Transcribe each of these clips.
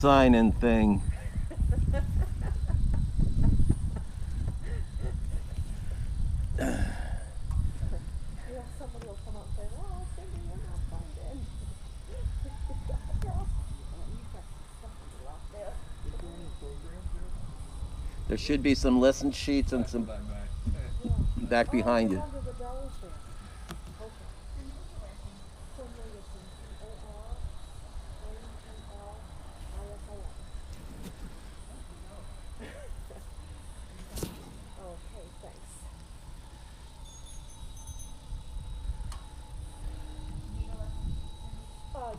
sign-in thing. Yeah, somebody will come up and say, "Oh, Cindy, you're not signed in." You've got some stuff in the lock there. Is there any programs there? There should be some lesson sheets and some back behind Oh, you. it's under the bells there. Okay. Corneliuson, C-O-R-N-E-L-I-S-O-N. Okay, thanks.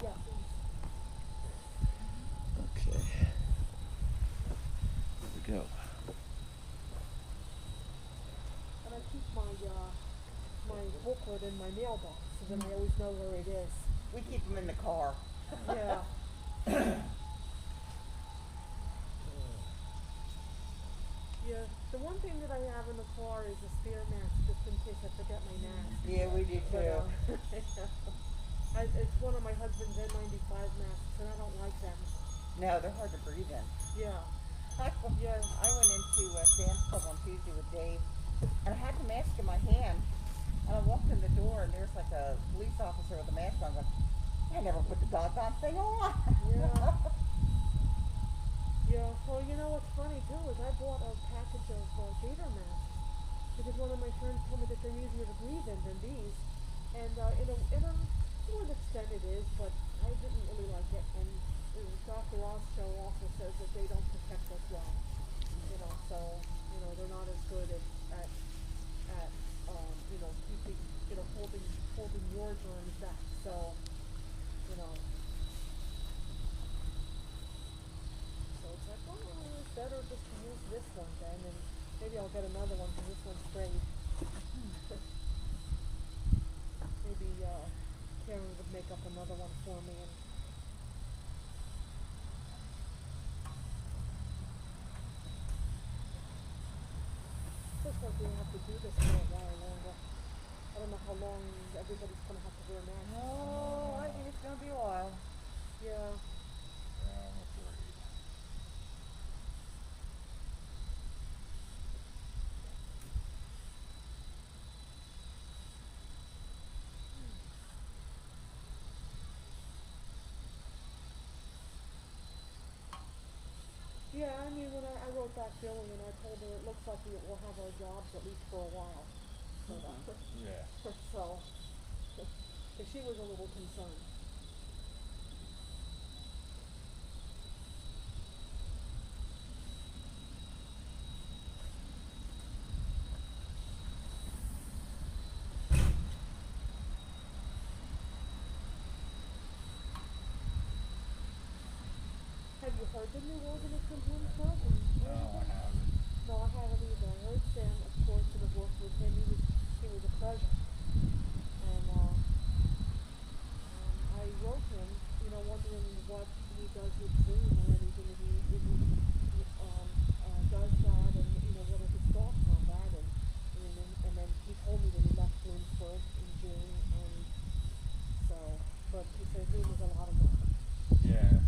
Yeah, please. Okay. Here we go. And I keep my booklet in my mailbox, so then I always know where it is. We keep them in the car. Yeah. Yeah, the one thing that I have in the car is a spare mask, just in case I forget my mask. Yeah, we do too. It's one of my husband's N95 masks, and I don't like them. No, they're hard to breathe in. Yeah. I went into Sam's Club on Tuesday with Dave, and I had the mask in my hand, and I walked in the door, and there's like a police officer with a mask on. I'm going, I never put the doggone thing on. Yeah. Yeah, well, you know what's funny too is I bought a package of gator masks because one of my friends told me that they're easier to breathe in than these, and to an extent it is, but I didn't really like it. And Dr. Roscoe also says that they don't protect us well, so they're not as good at keeping holding your germs back. So So it's like, oh, it's better just to use this one then, and maybe I'll get another one because this one's great. Maybe Karen would make up another one for me. And looks like we have to do this for a while longer. I don't know how long everybody's going to have to wear masks. Oh, I think it's going to be a while. Yeah. I'm afraid. Yeah, I mean, when I wrote back Billy and I told her it looks like we'll have our jobs at least for a while. So, Yeah. so she was a little concerned. Have you heard the new organ is from Bloomsburg? No, I haven't. No, I haven't either. I heard Sam, of course, and have worked with him. He was a pleasure. And I wrote him, wondering what he does with Zoom or anything, if he does that, and what are his thoughts on that. And then he told me that he left Bloomsburg in June, and so, but he said Zoom was a lot of work. Yeah.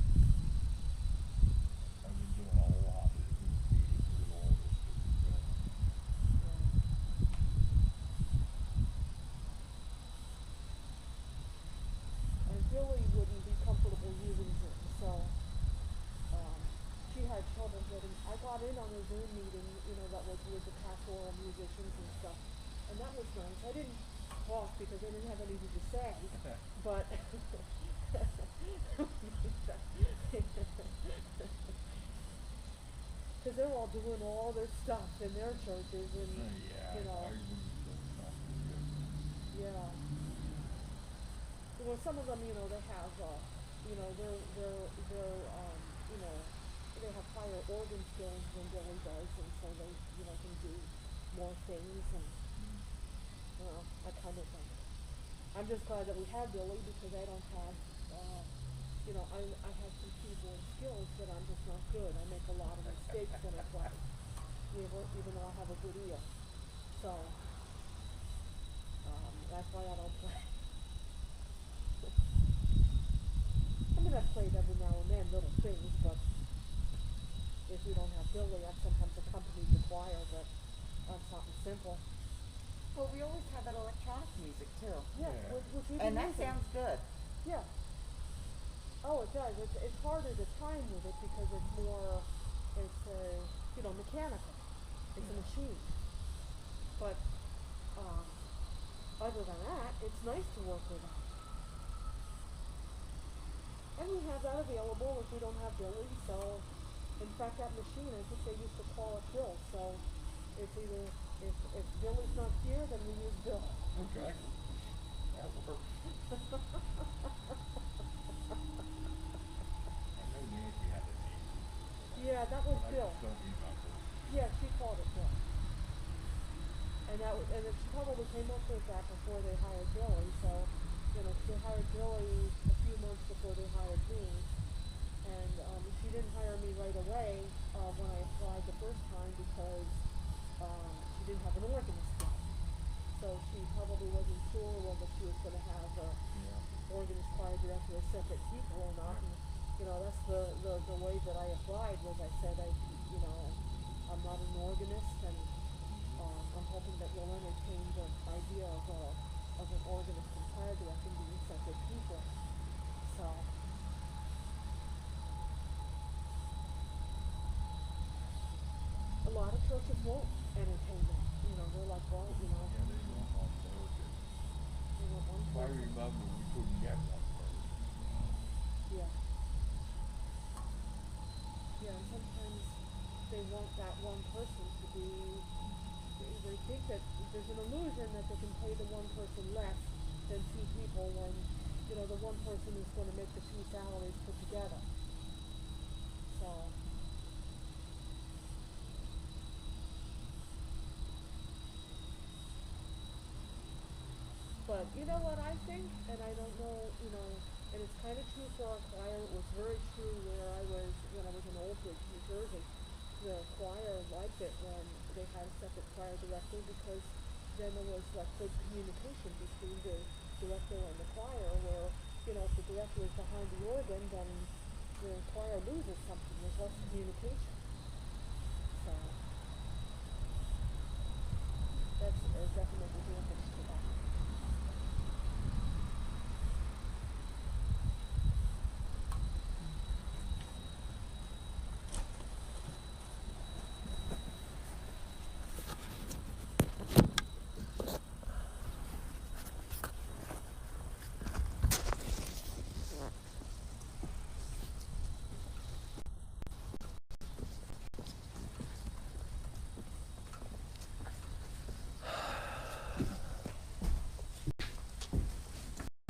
I've been doing a lot of meetings with all this stuff. And Billy wouldn't be comfortable using Zoom, so she had trouble getting. I got in on a Zoom meeting, that was with the pastoral musicians and stuff, and that was nice. I didn't talk because I didn't have anything to say, but because they're all doing all their stuff in their churches, and Yeah, I wouldn't feel comfortable. yeah. Well, some of them, they have, they have higher organ skills than Billy does, and so they, can do more things, and, that kind of thing. I'm just glad that we have Billy because I don't have, I have some keyboard skills, but I'm just not good. I make a lot of mistakes when I play, even though I have a good ear. So, that's why I don't play. I'm going to have played every now and then little things, but if we don't have Billy, I've sometimes accompanied the choir, but on something simple. Well, we always have that electronic music too. Yeah, Yeah. which we've And been that using. sounds good. Yeah. Oh, it does. It's harder to time with it because it's more, it's mechanical. It's a machine. But other than that, it's nice to work with it. And we have that available if we don't have Billy. So, in fact, that machine, I think they used to call it Bill. So, it's either if Billy's not here, then we use Bill. Okay. That works. I know Nancy had a name. Yeah, that was I Bill. just don't remember. Yeah, she called it Bill. And she probably came up with that before they hired Billy. So, they hired Billy a few months before they hired me. And she didn't hire me right away when I applied the first time because she didn't have an organist yet. So she probably wasn't sure whether she was going to have Yeah. organist, choir director, as separate people or not. And that's the way that I applied was I said I'm not an organist, and I'm hoping that you'll entertain the idea of an organist and choir director being separate people. So. A lot of churches won't entertain that. They're like, well, Yeah, they don't want organ. they want one If I person. remember, we couldn't get one first. Yeah. Yeah, and sometimes they want that one person to be, they think that there's an illusion that they can pay the one person less than two people when, the one person is going to make the two salaries put together. So. But you know what I think, and I don't know, and it's kind of true for our choir. It was very true when I was in Old Bridge, New Jersey. The choir liked it when they had a separate choir director because then there was like good communication between the director and the choir. Where if the director is behind the organ, then the choir loses something. There's less communication.